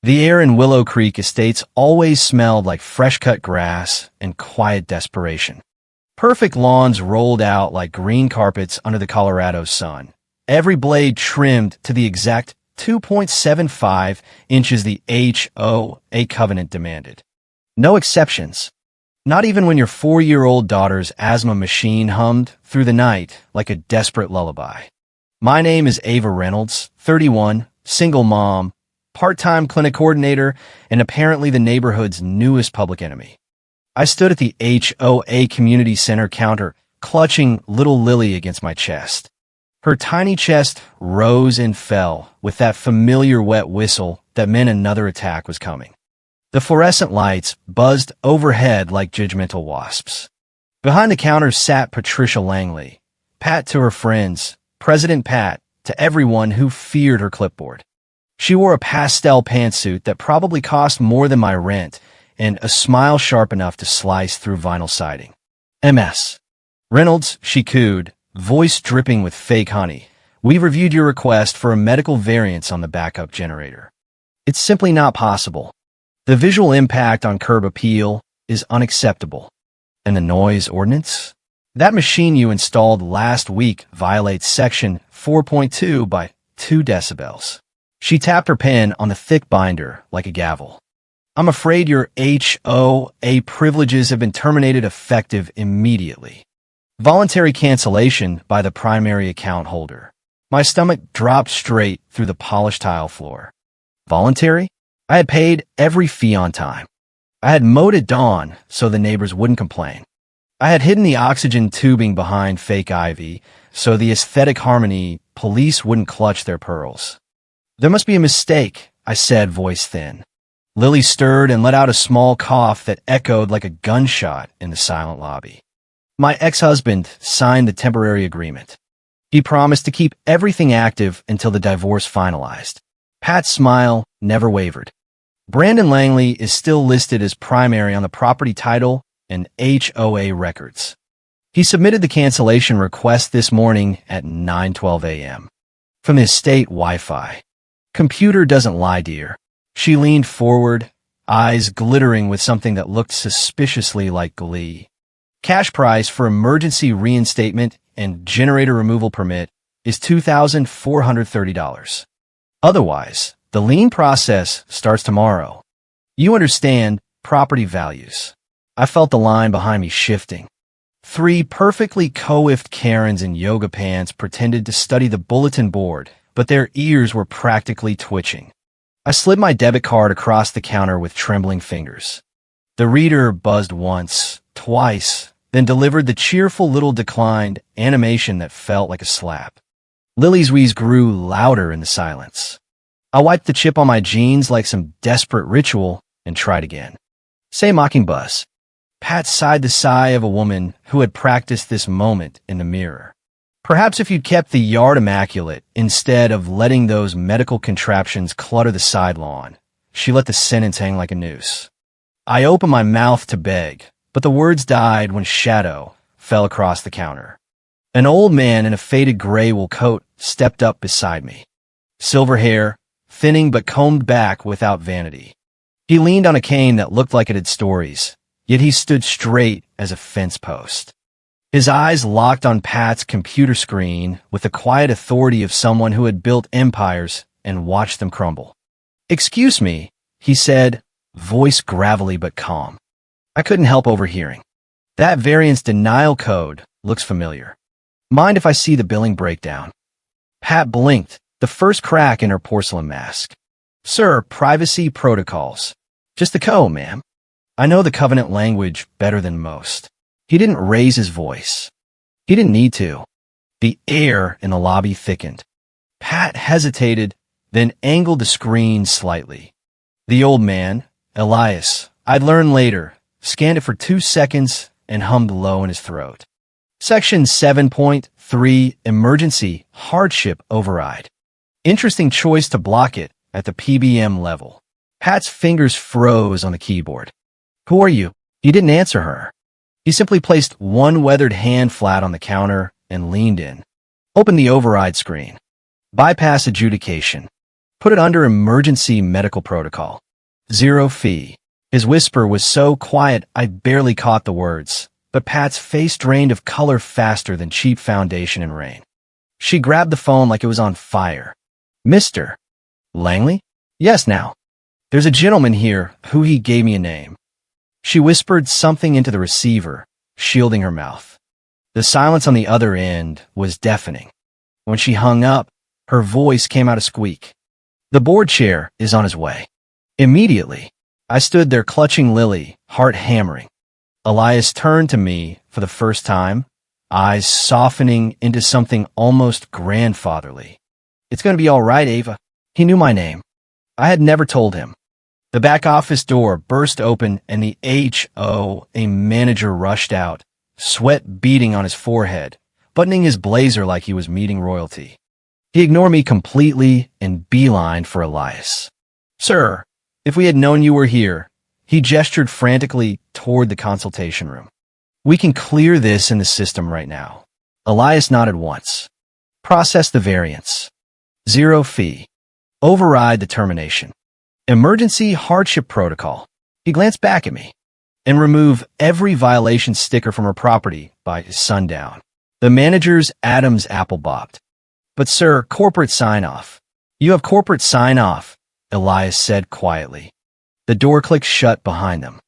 The air in Willow Creek estates always smelled like fresh-cut grass and quiet desperation. Perfect lawns rolled out like green carpets under the Colorado sun, every blade trimmed to the exact 2.75 inches the HOA covenant demanded. No exceptions. Not even when your 4-year-old daughter's asthma machine hummed through the night like a desperate lullaby. My name is Ava Reynolds, 31, single mom, part-time clinic coordinator, and apparently the neighborhood's newest public enemy. I stood at the HOA Community Center counter, clutching little Lily against my chest. Her tiny chest rose and fell with that familiar wet whistle that meant another attack was coming. The fluorescent lights buzzed overhead like judgmental wasps. Behind the counter sat Patricia Langley, Pat to her friends, President Pat to everyone who feared her clipboard. She wore a pastel pantsuit that probably cost more than my rent and a smile sharp enough to slice through vinyl siding. MS. Reynolds, she cooed, voice dripping with fake honey. We've reviewed your request for a medical variance on the backup generator. It's simply not possible. The visual impact on curb appeal is unacceptable. And the noise ordinance? That machine you installed last week violates section 4.2 by 2 decibels. She tapped her pen on the thick binder like a gavel. I'm afraid your HOA privileges have been terminated effective immediately. Voluntary cancellation by the primary account holder. My stomach dropped straight through the polished tile floor. Voluntary? I had paid every fee on time. I had mowed at dawn so the neighbors wouldn't complain. I had hidden the oxygen tubing behind fake ivy so the aesthetic harmony police wouldn't clutch their pearls. There must be a mistake, I said, voice thin. Lily stirred and let out a small cough that echoed like a gunshot in the silent lobby. My ex-husband signed the temporary agreement. He promised to keep everything active until the divorce finalized. Pat's smile never wavered. Brandon Langley is still listed as primary on the property title and HOA records. He submitted the cancellation request this morning at 9:12 a.m. from his state Wi-Fi. Computer doesn't lie, dear. She leaned forward, eyes glittering with something that looked suspiciously like glee. Cash price for emergency reinstatement and generator removal permit is $2,430. Otherwise, the lien process starts tomorrow. You understand property values. I felt the line behind me shifting. 3 perfectly coiffed Karens in yoga pants pretended to study the bulletin board, but their ears were practically twitching. I slid my debit card across the counter with trembling fingers. The reader buzzed once, twice, then delivered the cheerful little declined animation that felt like a slap. Lily's wheeze grew louder in the silence. I wiped the chip on my jeans like some desperate ritual and tried again. Say mocking buzz. Pat sighed the sigh of a woman who had practiced this moment in the mirror. Perhaps if you'd kept the yard immaculate instead of letting those medical contraptions clutter the side lawn. She let the sentence hang like a noose. I opened my mouth to beg, but the words died when shadow fell across the counter. An old man in a faded gray wool coat stepped up beside me. Silver hair, thinning but combed back without vanity. He leaned on a cane that looked like it had stories, yet he stood straight as a fence post. His eyes locked on Pat's computer screen with the quiet authority of someone who had built empires and watched them crumble. "Excuse me," he said, voice gravelly but calm. I couldn't help overhearing. "That variance denial code looks familiar. Mind if I see the billing breakdown?" Pat blinked, the first crack in her porcelain mask. "Sir, privacy protocols. Just the code, ma'am. I know the covenant language better than most." He didn't raise his voice. He didn't need to. The air in the lobby thickened. Pat hesitated, then angled the screen slightly. The old man, Elias, I'd learn later, scanned it for 2 seconds and hummed low in his throat. Section 7.3, Emergency Hardship Override. Interesting choice to block it at the PBM level. Pat's fingers froze on the keyboard. "Who are you?" He didn't answer her. He simply placed one weathered hand flat on the counter and leaned in. Open the override screen. Bypass adjudication. Put it under emergency medical protocol. 0 fee. His whisper was so quiet I barely caught the words, but Pat's face drained of color faster than cheap foundation in rain. She grabbed the phone like it was on fire. Mr. Langley? Yes, now. There's a gentleman here who he gave me a name. She whispered something into the receiver, shielding her mouth. The silence on the other end was deafening. When she hung up, her voice came out a squeak. The board chair is on his way. Immediately, I stood there clutching Lily, heart hammering. Elias turned to me for the first time, eyes softening into something almost grandfatherly. It's going to be all right, Ava. He knew my name. I had never told him. The back office door burst open and the HOA manager rushed out, sweat beading on his forehead, buttoning his blazer like he was meeting royalty. He ignored me completely and beelined for Elias. Sir, if we had known you were here, he gestured frantically toward the consultation room. We can clear this in the system right now. Elias nodded once. Process the variance. 0 fee. Override the termination. Emergency hardship protocol. He glanced back at me. And remove every violation sticker from her property by sundown. The manager's Adam's apple bobbed. But sir, corporate sign-off. You have corporate sign-off, Elias said quietly. The door clicked shut behind them.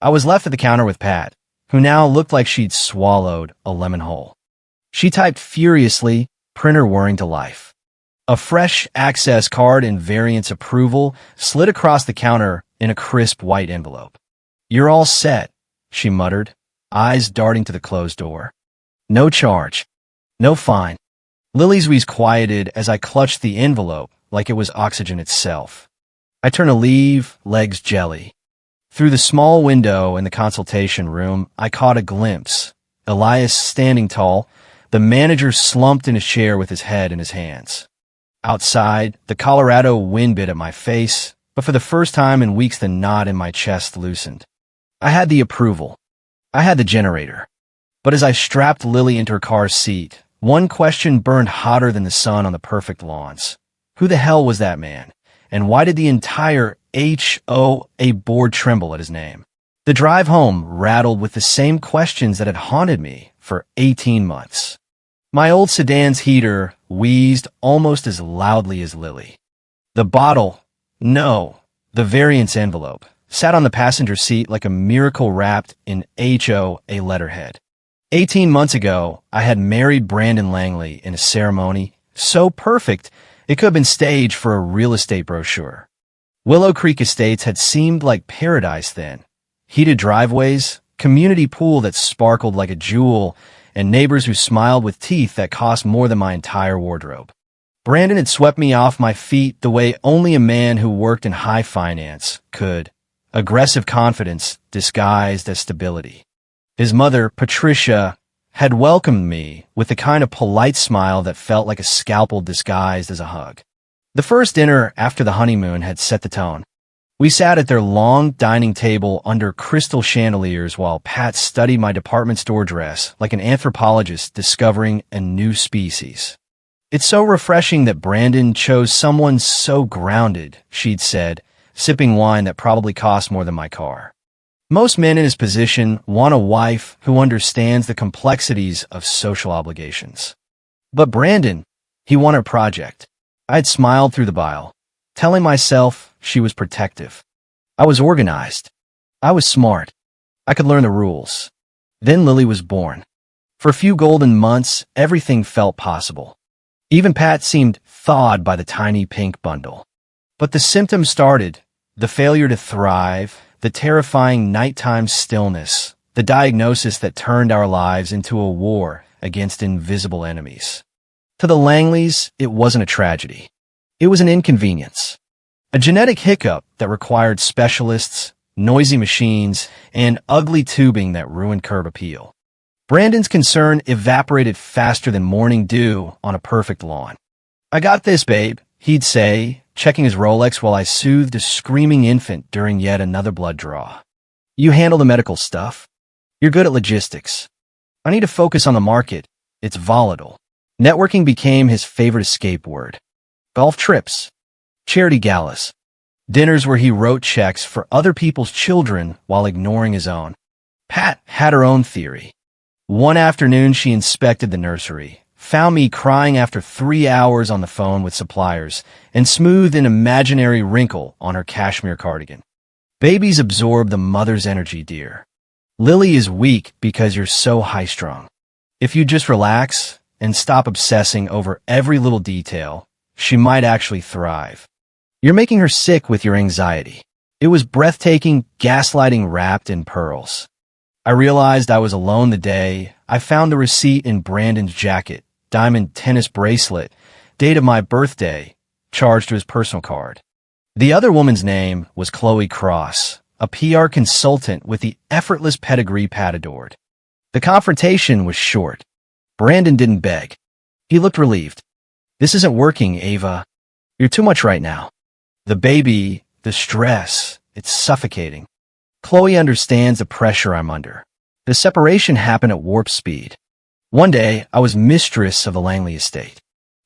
I was left at the counter with Pat, who now looked like she'd swallowed a lemon whole. She typed furiously, printer whirring to life. A fresh access card and variance approval slid across the counter in a crisp white envelope. You're all set, she muttered, eyes darting to the closed door. No charge. No fine. Lily's wheeze quieted as I clutched the envelope like it was oxygen itself. I turned to leave, legs jelly. Through the small window in the consultation room, I caught a glimpse. Elias standing tall, the manager slumped in his chair with his head in his hands. Outside, the Colorado wind bit at my face, but for the first time in weeks the knot in my chest loosened. I had the approval. I had the generator. But as I strapped Lily into her car's seat, one question burned hotter than the sun on the perfect lawns. Who the hell was that man? And why did the entire HOA board tremble at his name? The drive home rattled with the same questions that had haunted me for 18 months. My old sedan's heater wheezed almost as loudly as Lily. The bottle, no, the variance envelope, sat on the passenger seat like a miracle wrapped in HOA letterhead. 18 months ago, I had married Brandon Langley in a ceremony so perfect it could have been staged for a real estate brochure. Willow Creek Estates had seemed like paradise then. Heated driveways, community pool that sparkled like a jewel, and neighbors who smiled with teeth that cost more than my entire wardrobe. Brandon had swept me off my feet the way only a man who worked in high finance could. Aggressive confidence disguised as stability. His mother, Patricia, had welcomed me with the kind of polite smile that felt like a scalpel disguised as a hug. The first dinner after the honeymoon had set the tone. We sat at their long dining table under crystal chandeliers while Pat studied my department store dress like an anthropologist discovering a new species. It's so refreshing that Brandon chose someone so grounded, she'd said, sipping wine that probably cost more than my car. Most men in his position want a wife who understands the complexities of social obligations. But Brandon, he wanted a project. I'd smiled through the bile, telling myself she was protective. I was organized. I was smart. I could learn the rules. Then Lily was born. For a few golden months, everything felt possible. Even Pat seemed thawed by the tiny pink bundle. But the symptoms started, the failure to thrive, the terrifying nighttime stillness, the diagnosis that turned our lives into a war against invisible enemies. To the Langleys, it wasn't a tragedy. It was an inconvenience. A genetic hiccup that required specialists, noisy machines, and ugly tubing that ruined curb appeal. Brandon's concern evaporated faster than morning dew on a perfect lawn. I got this, babe, he'd say, checking his Rolex while I soothed a screaming infant during yet another blood draw. You handle the medical stuff. You're good at logistics. I need to focus on the market. It's volatile. Networking became his favorite escape word. Golf trips. Charity galas. Dinners where he wrote checks for other people's children while ignoring his own. Pat had her own theory. One afternoon, she inspected the nursery, found me crying after 3 hours on the phone with suppliers, and smoothed an imaginary wrinkle on her cashmere cardigan. Babies absorb the mother's energy, dear. Lily is weak because you're so high-strung. If you just relax and stop obsessing over every little detail, she might actually thrive. You're making her sick with your anxiety. It was breathtaking, gaslighting wrapped in pearls. I realized I was alone the day I found the receipt in Brandon's jacket, diamond tennis bracelet, date of my birthday, charged to his personal card. The other woman's name was Chloe Cross, a PR consultant with the effortless pedigree Pat adored. The confrontation was short. Brandon didn't beg. He looked relieved. This isn't working, Ava. You're too much right now. The baby, the stress, it's suffocating. Chloe understands the pressure I'm under. The separation happened at warp speed. One day, I was mistress of the Langley estate.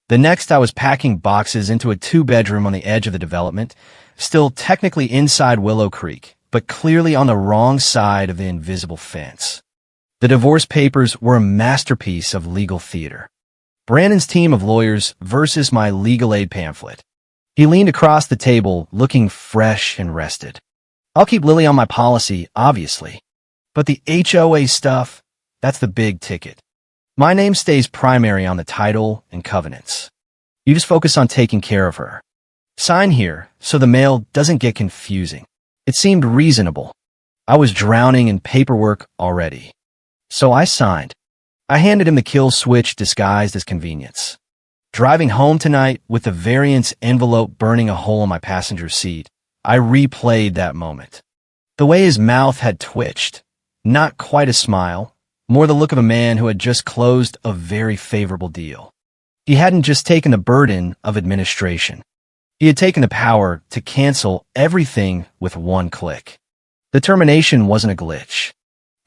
The next, I was packing boxes into a 2-bedroom on the edge of the development, still technically inside Willow Creek, but clearly on the wrong side of the invisible fence. The divorce papers were a masterpiece of legal theater. Brandon's team of lawyers versus my legal aid pamphlet. He leaned across the table, looking fresh and rested. I'll keep Lily on my policy, obviously. But the HOA stuff, that's the big ticket. My name stays primary on the title and covenants. You just focus on taking care of her. Sign here so the mail doesn't get confusing. It seemed reasonable. I was drowning in paperwork already. So I signed. I handed him the kill switch disguised as convenience. Driving home tonight with the variance envelope burning a hole in my passenger seat, I replayed that moment. The way his mouth had twitched, not quite a smile, more the look of a man who had just closed a very favorable deal. He hadn't just taken the burden of administration. He had taken the power to cancel everything with one click. The termination wasn't a glitch.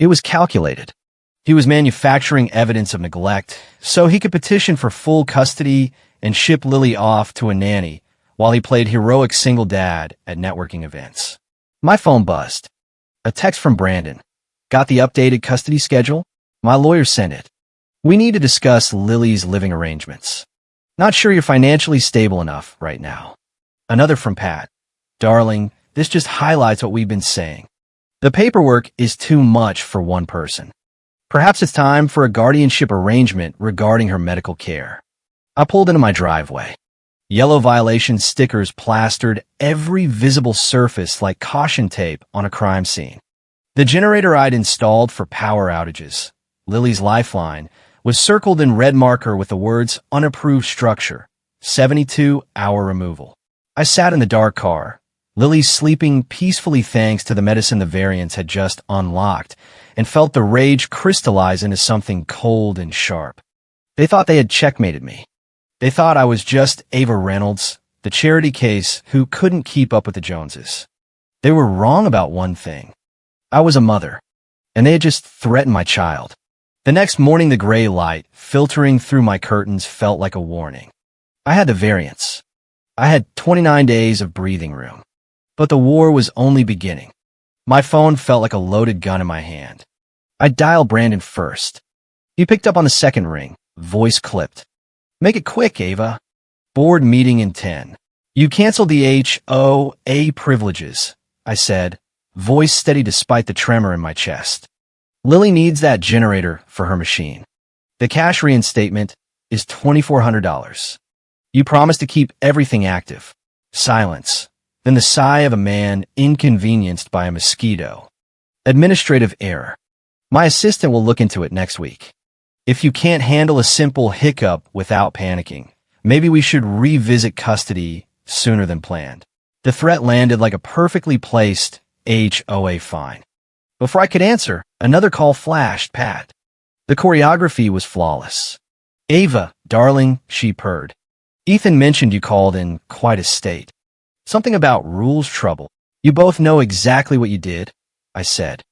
It was calculated. He was manufacturing evidence of neglect so he could petition for full custody and ship Lily off to a nanny while he played heroic single dad at networking events. My phone buzzed. A text from Brandon. Got the updated custody schedule? My lawyer sent it. We need to discuss Lily's living arrangements. Not sure you're financially stable enough right now. Another from Pat. Darling, this just highlights what we've been saying. The paperwork is too much for one person. Perhaps it's time for a guardianship arrangement regarding her medical care. I pulled into my driveway. Yellow violation stickers plastered every visible surface like caution tape on a crime scene. The generator I'd installed for power outages, Lily's lifeline, was circled in red marker with the words unapproved structure, 72-hour removal. I sat in the dark car, Lily sleeping peacefully thanks to the medicine the variants had just unlocked, and felt the rage crystallize into something cold and sharp. They thought they had checkmated me. They thought I was just Ava Reynolds, the charity case who couldn't keep up with the Joneses. They were wrong about one thing. I was a mother, and they had just threatened my child. The next morning, the gray light filtering through my curtains felt like a warning. I had the variants. I had 29 days of breathing room. But the war was only beginning. My phone felt like a loaded gun in my hand. I dialed Brandon first. He picked up on the second ring, voice clipped. Make it quick, Ava. Board meeting in 10. You canceled the HOA privileges, I said, voice steady despite the tremor in my chest. Lily needs that generator for her machine. The cash reinstatement is $2,400. You promised to keep everything active. Silence. Then the sigh of a man inconvenienced by a mosquito. Administrative error. My assistant will look into it next week. If you can't handle a simple hiccup without panicking, maybe we should revisit custody sooner than planned. The threat landed like a perfectly placed HOA fine. Before I could answer, another call flashed, Pat. The choreography was flawless. Ava, darling, she purred. Ethan mentioned you called in quite a state. Something about rules trouble. You both know exactly what you did, I said.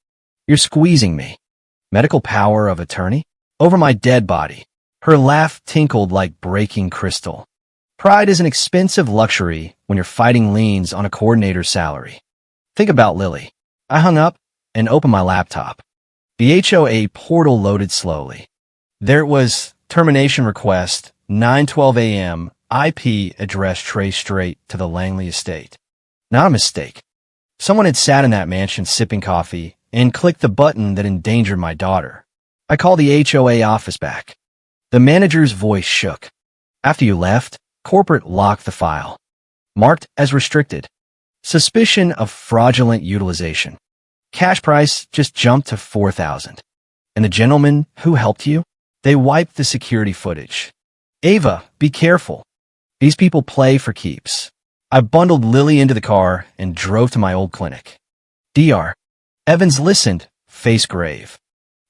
You're squeezing me. Medical power of attorney? Over my dead body. Her laugh tinkled like breaking crystal. Pride is an expensive luxury when you're fighting liens on a coordinator's salary. Think about Lily. I hung up and opened my laptop. The HOA portal loaded slowly. There it was, termination request, 9:12 a.m., IP address traced straight to the Langley estate. Not a mistake. Someone had sat in that mansion sipping coffee and clicked the button that endangered my daughter. I called the HOA office back. The manager's voice shook. After you left, corporate locked the file. Marked as restricted. Suspicion of fraudulent utilization. Cash price just jumped to $4,000. And the gentleman who helped you? They wiped the security footage. Ava, be careful. These people play for keeps. I bundled Lily into the car and drove to my old clinic. Dr. Evans listened, face grave.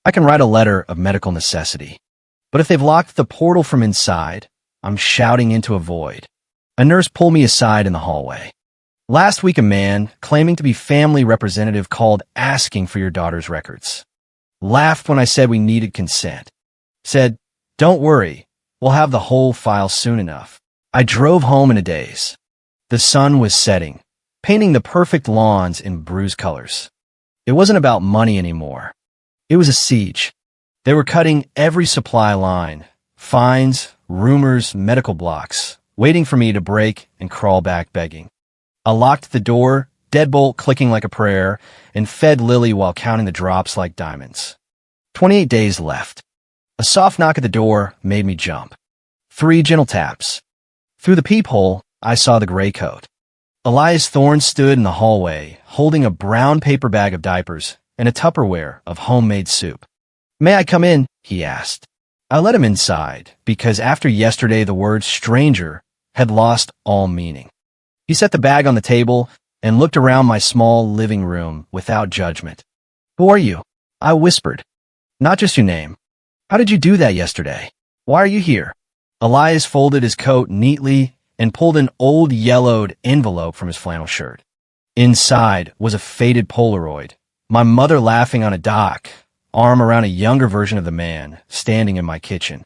I can write a letter of medical necessity. But if they've locked the portal from inside, I'm shouting into a void. A nurse pulled me aside in the hallway. Last week, a man, claiming to be family representative, called asking for your daughter's records. Laughed when I said we needed consent. Said, don't worry, we'll have the whole file soon enough. I drove home in a daze. The sun was setting, painting the perfect lawns in bruised colors. It wasn't about money anymore. It was a siege. They were cutting every supply line, fines, rumors, medical blocks, waiting for me to break and crawl back begging. I locked the door, deadbolt clicking like a prayer, and fed Lily while counting the drops like diamonds. 28 days left. A soft knock at the door made me jump. 3 gentle taps. Through the peephole, I saw the gray coat. Elias Thorne stood in the hallway, holding a brown paper bag of diapers and a Tupperware of homemade soup. May I come in? He asked. I let him inside because after yesterday the word stranger had lost all meaning. He set the bag on the table and looked around my small living room without judgment. Who are you? I whispered. Not just your name. How did you do that yesterday? Why are you here? Elias folded his coat neatly and pulled an old yellowed envelope from his flannel shirt. Inside was a faded Polaroid, my mother laughing on a dock, arm around a younger version of the man standing in my kitchen.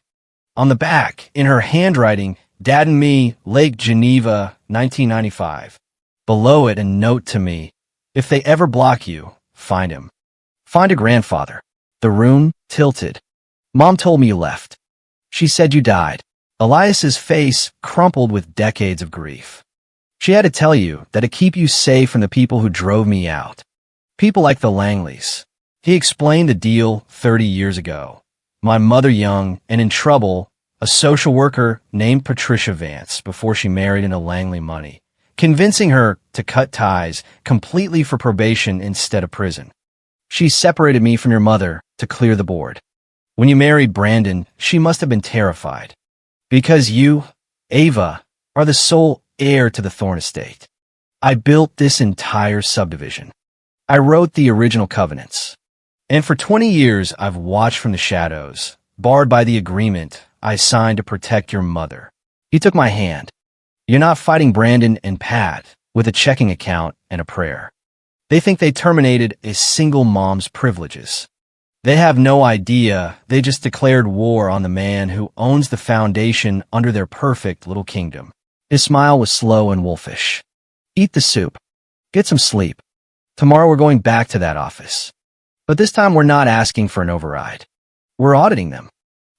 On the back, in her handwriting, Dad and me, Lake Geneva, 1995. Below it, a note to me. If they ever block you, find him. Find a grandfather. The room tilted. Mom told me you left. She said you died. Elias's face crumpled with decades of grief. She had to tell you that to keep you safe from the people who drove me out. People like the Langleys. He explained the deal 30 years ago. My mother young and in trouble, a social worker named Patricia Vance before she married into Langley money, convincing her to cut ties completely for probation instead of prison. She separated me from your mother to clear the board. When you married Brandon, she must have been terrified. Because you, Ava, are the sole heir to the Thorne estate. I built this entire subdivision. I wrote the original covenants. And for 20 years, I've watched from the shadows, barred by the agreement I signed to protect your mother. He took my hand. You're not fighting Brandon and Pat with a checking account and a prayer. They think they terminated a single mom's privileges. They have no idea they just declared war on the man who owns the foundation under their perfect little kingdom. His smile was slow and wolfish. Eat the soup. Get some sleep. Tomorrow we're going back to that office. But this time we're not asking for an override. We're auditing them.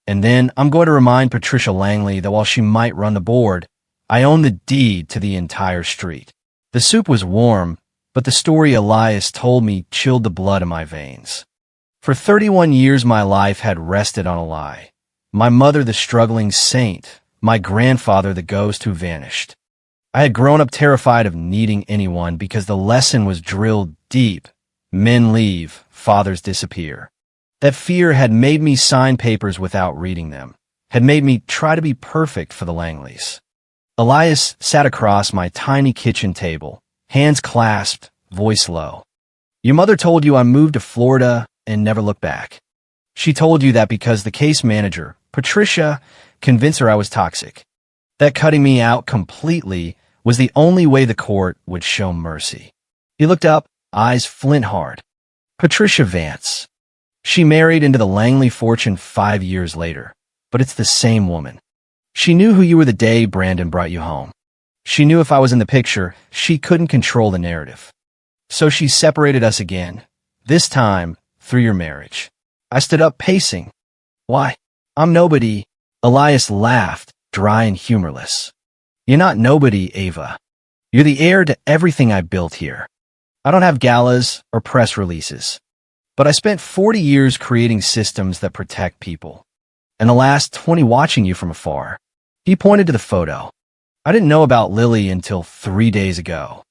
And then I'm going to remind Patricia Langley that while she might run the board, I own the deed to the entire street. The soup was warm, but the story Elias told me chilled the blood in my veins. For 31 years my life had rested on a lie. My mother the struggling saint, my grandfather the ghost who vanished. I had grown up terrified of needing anyone because the lesson was drilled deep. Men leave, fathers disappear. That fear had made me sign papers without reading them, had made me try to be perfect for the Langleys. Elias sat across my tiny kitchen table, hands clasped, voice low. Your mother told you I moved to Florida and never looked back. She told you that because the case manager, Patricia, convinced her I was toxic. That cutting me out completely was the only way the court would show mercy. He looked up, eyes flint hard. Patricia Vance. She married into the Langley fortune 5 years later, but it's the same woman. She knew who you were the day Brandon brought you home. She knew if I was in the picture, she couldn't control the narrative. So she separated us again, this time through your marriage. I stood up pacing. Why? I'm nobody. Elias laughed, dry and humorless. You're not nobody, Ava. You're the heir to everything I built here. I don't have galas or press releases, but I spent 40 years creating systems that protect people, and the last 20 watching you from afar. He pointed to the photo. I didn't know about Lily until 3 days ago.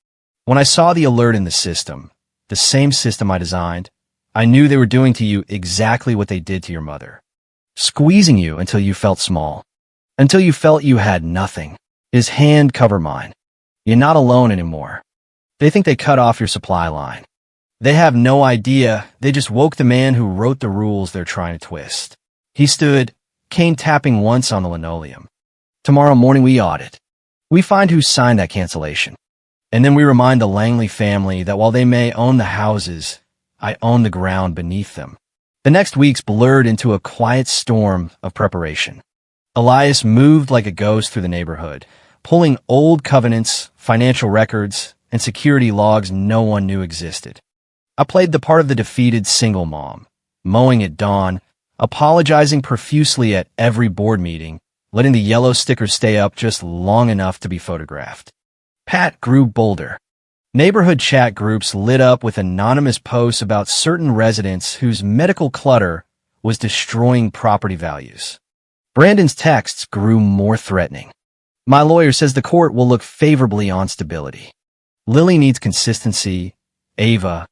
When I saw the alert in the system, the same system I designed, I knew they were doing to you exactly what they did to your mother. Squeezing you until you felt small, until you felt you had nothing. His hand covered mine. You're not alone anymore. They think they cut off your supply line. They have no idea. They just woke the man who wrote the rules they're trying to twist. He stood, cane tapping once on the linoleum. Tomorrow morning we audit. We find who signed that cancellation. And then we remind the Langley family that while they may own the houses, I own the ground beneath them. The next weeks blurred into a quiet storm of preparation. Elias moved like a ghost through the neighborhood, pulling old covenants, financial records, and security logs no one knew existed. I played the part of the defeated single mom, mowing at dawn, apologizing profusely at every board meeting, letting the yellow stickers stay up just long enough to be photographed. Pat grew bolder. Neighborhood chat groups lit up with anonymous posts about certain residents whose medical clutter was destroying property values. Brandon's texts grew more threatening. My lawyer says the court will look favorably on stability. Lily needs consistency, Ava,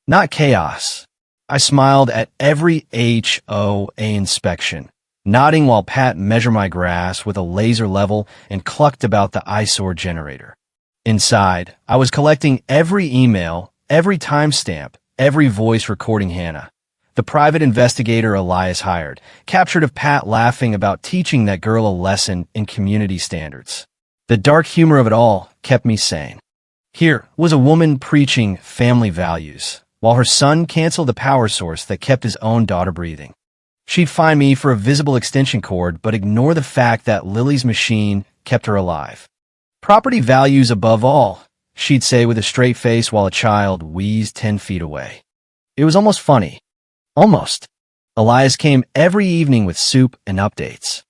not chaos. I smiled at every HOA inspection, nodding while Pat measured my grass with a laser level and clucked about the eyesore generator. Inside, I was collecting every email, every timestamp, every voice recording Hannah, the private investigator Elias hired, captured of Pat laughing about teaching that girl a lesson in community standards. The dark humor of it all kept me sane. Here was a woman preaching family values, while her son canceled the power source that kept his own daughter breathing. She'd fine me for a visible extension cord, but ignore the fact that Lily's machine kept her alive. Property values above all, she'd say with a straight face while a child wheezed 10 feet away. It was almost funny. Almost. Elias came every evening with soup and updates.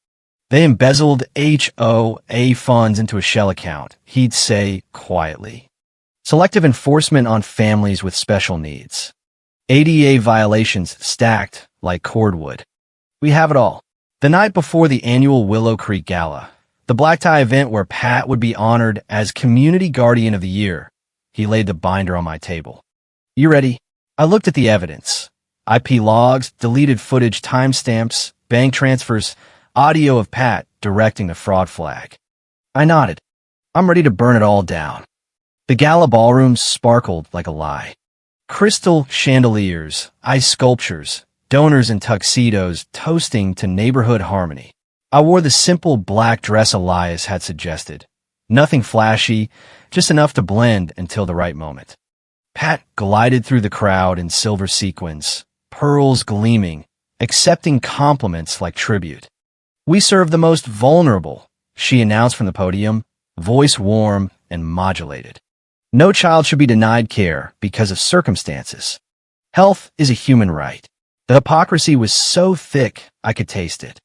They embezzled HOA funds into a shell account, he'd say quietly. Selective enforcement on families with special needs. ADA violations stacked like cordwood. We have it all. The night before the annual Willow Creek Gala, the black tie event where Pat would be honored as Community Guardian of the Year, he laid the binder on my table. You ready? I looked at the evidence. IP logs, deleted footage, timestamps, bank transfers, audio of Pat directing the fraud flag. I nodded. I'm ready to burn it all down. The Gala ballroom sparkled like a lie. Crystal chandeliers, ice sculptures, donors in tuxedos toasting to neighborhood harmony. I wore the simple black dress Elias had suggested. Nothing flashy, just enough to blend until the right moment. Pat glided through the crowd in silver sequins, pearls gleaming, accepting compliments like tribute. We serve the most vulnerable, she announced from the podium, voice warm and modulated. No child should be denied care because of circumstances. Health is a human right. The hypocrisy was so thick I could taste it.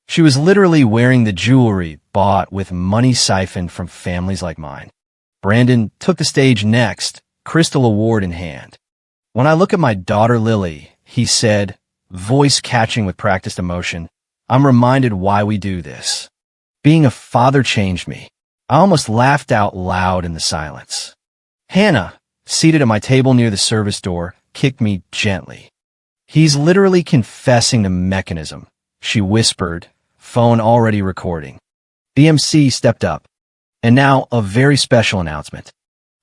She was literally wearing the jewelry bought with money siphoned from families like mine. Brandon took the stage next, Crystal Award in hand. When I look at my daughter Lily, he said, voice catching with practiced emotion, I'm reminded why we do this. Being a father changed me. I almost laughed out loud in the silence. Hannah, seated at my table near the service door, kicked me gently. He's literally confessing the mechanism, she whispered, phone already recording. The MC stepped up. And now a very special announcement.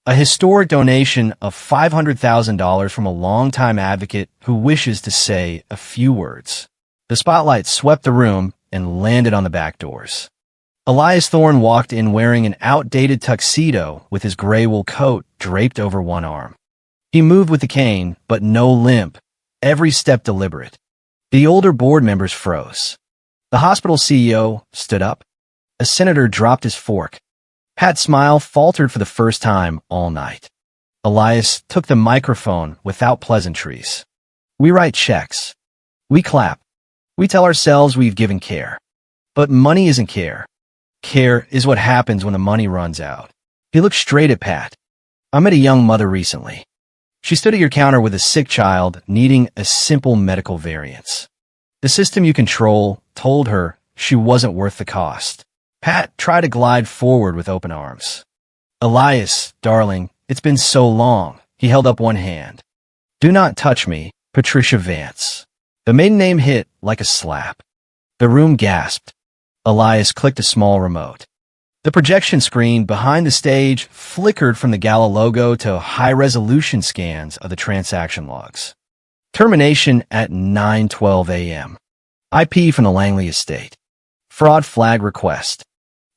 A historic donation of $500,000 from a longtime advocate who wishes to say a few words. The spotlight swept the room and landed on the back doors. Elias Thorne walked in wearing an outdated tuxedo with his gray wool coat draped over one arm. He moved with the cane, but no limp, every step deliberate. The older board members froze. The hospital CEO stood up. A senator dropped his fork. Pat's smile faltered for the first time all night. Elias took the microphone without pleasantries. We write checks. We clap. We tell ourselves we've given care. But money isn't care. Care is what happens when the money runs out. He looked straight at Pat. I met a young mother recently. She stood at your counter with a sick child needing a simple medical variance. The system you control told her she wasn't worth the cost. Pat tried to glide forward with open arms. Elias, darling, it's been so long. He held up one hand. Do not touch me, Patricia Vance. The maiden name hit like a slap. The room gasped. Elias clicked a small remote. The projection screen behind the stage flickered from the Gala logo to high-resolution scans of the transaction logs. Termination at 9:12 a.m. IP from the Langley estate. Fraud flag request.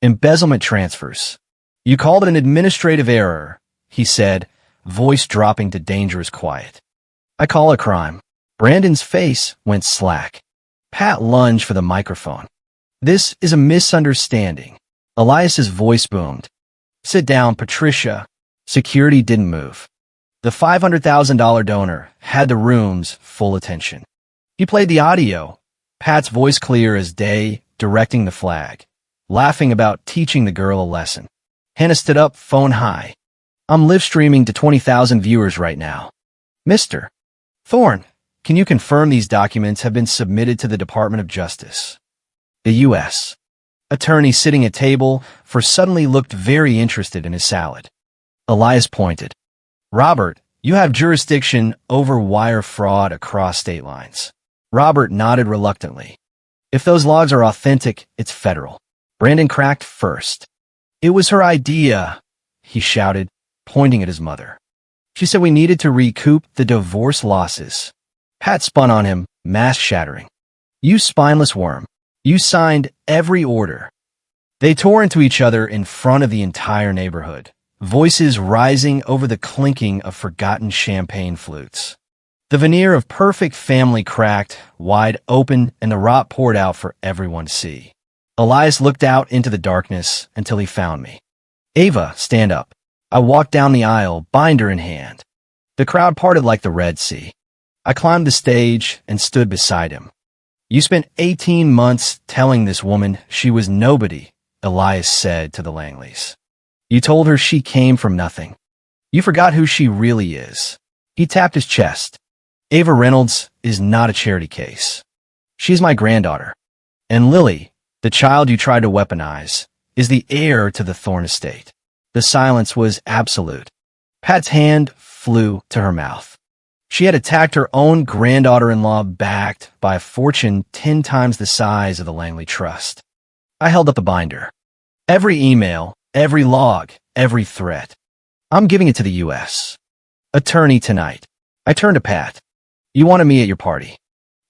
Embezzlement transfers. You called it an administrative error, he said, voice dropping to dangerous quiet. I call it crime. Brandon's face went slack. Pat lunged for the microphone. This is a misunderstanding. Elias's voice boomed. Sit down, Patricia. Security didn't move. The $500,000 donor had the room's full attention. He played the audio, Pat's voice clear as day, directing the flag, laughing about teaching the girl a lesson. Hannah stood up, phone high. I'm live streaming to 20,000 viewers right now. Mr. Thorne, can you confirm these documents have been submitted to the Department of Justice? The U.S. attorney sitting at table for suddenly looked very interested in his salad. Elias pointed. Robert, you have jurisdiction over wire fraud across state lines. Robert nodded reluctantly. If those logs are authentic, it's federal. Brandon cracked first. It was her idea, he shouted, pointing at his mother. She said we needed to recoup the divorce losses. Pat spun on him, mask shattering. You spineless worm. You signed every order. They tore into each other in front of the entire neighborhood, voices rising over the clinking of forgotten champagne flutes. The veneer of perfect family cracked, wide open, and the rot poured out for everyone to see. Elias looked out into the darkness until he found me. Ava, stand up. I walked down the aisle, binder in hand. The crowd parted like the Red Sea. I climbed the stage and stood beside him. You spent 18 months telling this woman she was nobody, Elias said to the Langleys. You told her she came from nothing. You forgot who she really is. He tapped his chest. Ava Reynolds is not a charity case. She's my granddaughter. And Lily, the child you tried to weaponize, is the heir to the Thorne estate. The silence was absolute. Pat's hand flew to her mouth. She had attacked her own granddaughter-in-law backed by a fortune 10 times the size of the Langley Trust. I held up the binder. Every email, every log, every threat. I'm giving it to the U.S. Attorney tonight. I turned to Pat. You wanted me at your party.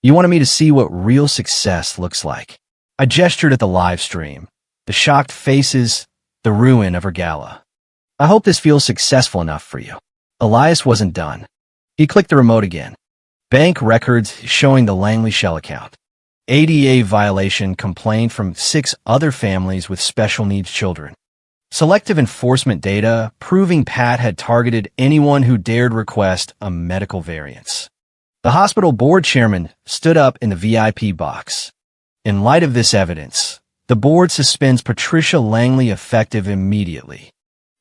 You wanted me to see what real success looks like. I gestured at the live stream, the shocked faces, the ruin of her gala. I hope this feels successful enough for you. Elias wasn't done. He clicked the remote again. Bank records showing the Langley Shell account. ADA violation complaint from 6 other families with special needs children. Selective enforcement data proving Pat had targeted anyone who dared request a medical variance. The hospital board chairman stood up in the VIP box. In light of this evidence, the board suspends Patricia Langley effective immediately.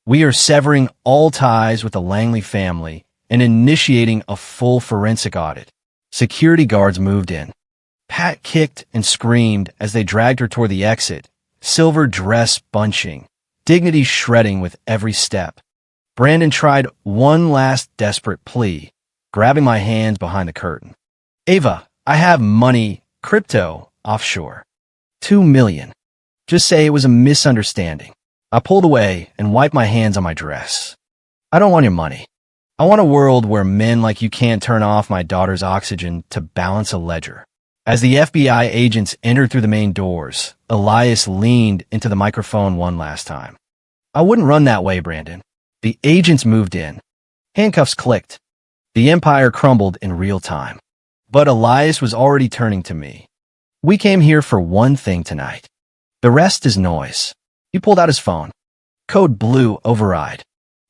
We are severing all ties with the Langley family and initiating a full forensic audit. Security guards moved in. Pat kicked and screamed as they dragged her toward the exit, silver dress bunching, dignity shredding with every step. Brandon tried one last desperate plea, grabbing my hands behind the curtain. Ava, I have money, crypto, offshore. $2 million. Just say it was a misunderstanding. I pulled away and wiped my hands on my dress. I don't want your money. I want a world where men like you can't turn off my daughter's oxygen to balance a ledger. As the FBI agents entered through the main doors, Elias leaned into the microphone one last time. I wouldn't run that way, Brandon. The agents moved in. Handcuffs clicked. The empire crumbled in real time. But Elias was already turning to me. We came here for one thing tonight. The rest is noise. He pulled out his phone. Code blue override.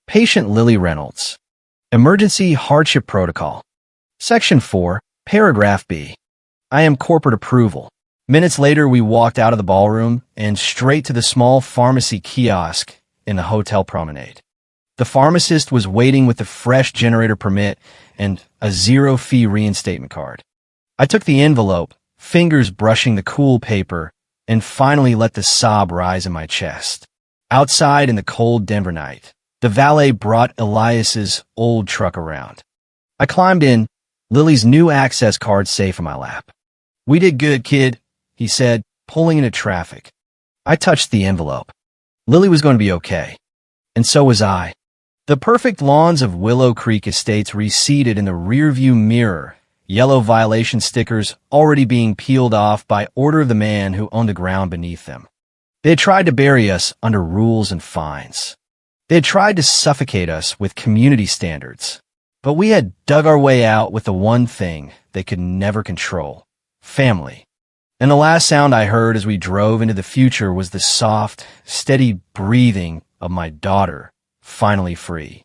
Patient Lily Reynolds. Emergency hardship protocol. Section 4, paragraph B. I am corporate approval. Minutes later, we walked out of the ballroom and straight to the small pharmacy kiosk in the hotel promenade. The pharmacist was waiting with a fresh generator permit and a zero-fee reinstatement card. I took the envelope, fingers brushing the cool paper, and finally let the sob rise in my chest. Outside in the cold Denver night, the valet brought Elias's old truck around. I climbed in, Lily's new access card safe in my lap. "We did good, kid," he said, pulling into traffic. I touched the envelope. Lily was going to be okay. And so was I. The perfect lawns of Willow Creek Estates receded in the rearview mirror, yellow violation stickers already being peeled off by order of the man who owned the ground beneath them. They had tried to bury us under rules and fines. They had tried to suffocate us with community standards. But we had dug our way out with the one thing they could never control: family. And the last sound I heard as we drove into the future was the soft, steady breathing of my daughter, finally free.